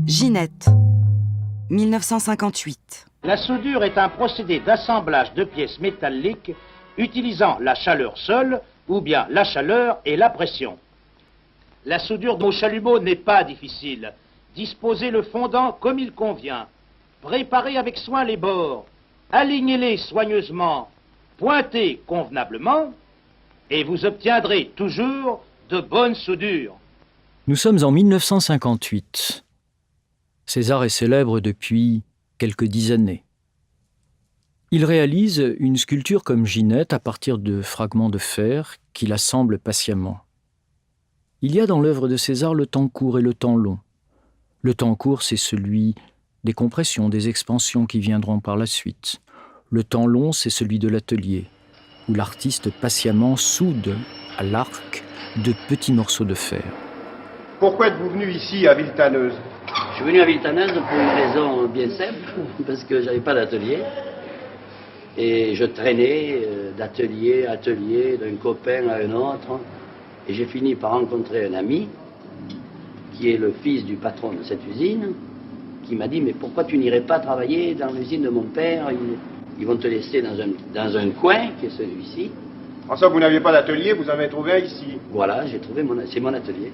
Ginette, 1958. La soudure est un procédé d'assemblage de pièces métalliques utilisant la chaleur seule ou bien la chaleur et la pression. La soudure au chalumeau n'est pas difficile. Disposez le fondant comme il convient. Préparez avec soin les bords. Alignez-les soigneusement. Pointez convenablement et vous obtiendrez toujours de bonnes soudures. Nous sommes en 1958. César est célèbre depuis quelques dizaines. Il réalise une sculpture comme Ginette à partir de fragments de fer qu'il assemble patiemment. Il y a dans l'œuvre de César le temps court et le temps long. Le temps court, c'est celui des compressions, des expansions qui viendront par la suite. Le temps long, c'est celui de l'atelier, où l'artiste patiemment soude à l'arc de petits morceaux de fer. Pourquoi êtes-vous venu ici à Villetaneuse ? Je suis venu à Villetaneuse pour une raison bien simple, parce que j'avais pas d'atelier. Et je traînais d'atelier à atelier, d'un copain à un autre. Et j'ai fini par rencontrer un ami, qui est le fils du patron de cette usine, qui m'a dit « Mais pourquoi tu n'irais pas travailler dans l'usine de mon père ? Ils vont te laisser dans un coin, qui est celui-ci. » En somme, vous n'aviez pas d'atelier, vous en avez trouvé un ici. Voilà, c'est mon atelier.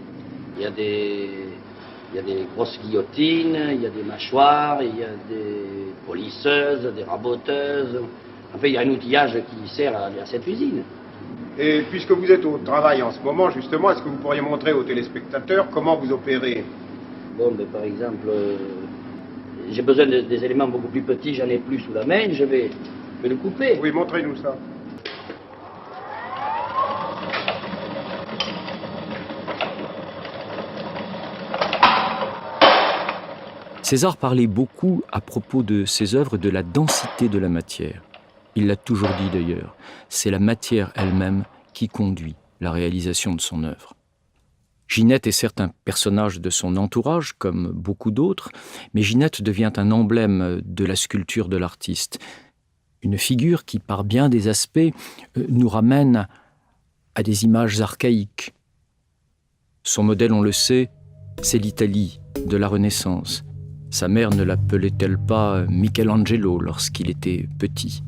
Il y a des grosses guillotines, il y a des mâchoires, il y a des polisseuses, des raboteuses. Enfin, il y a un outillage qui sert à cette usine. Et puisque vous êtes au travail en ce moment, justement, est-ce que vous pourriez montrer aux téléspectateurs comment vous opérez ? Bon, mais par exemple, j'ai besoin des éléments beaucoup plus petits, j'en ai plus sous la main, je vais le couper. Oui, montrez-nous ça. César parlait beaucoup à propos de ses œuvres de la densité de la matière. Il l'a toujours dit d'ailleurs, c'est la matière elle-même qui conduit la réalisation de son œuvre. Ginette est certes un personnage de son entourage, comme beaucoup d'autres, mais Ginette devient un emblème de la sculpture de l'artiste. Une figure qui, par bien des aspects, nous ramène à des images archaïques. Son modèle, on le sait, c'est l'Italie de la Renaissance. Sa mère ne l'appelait-elle pas Michelangelo lorsqu'il était petit ?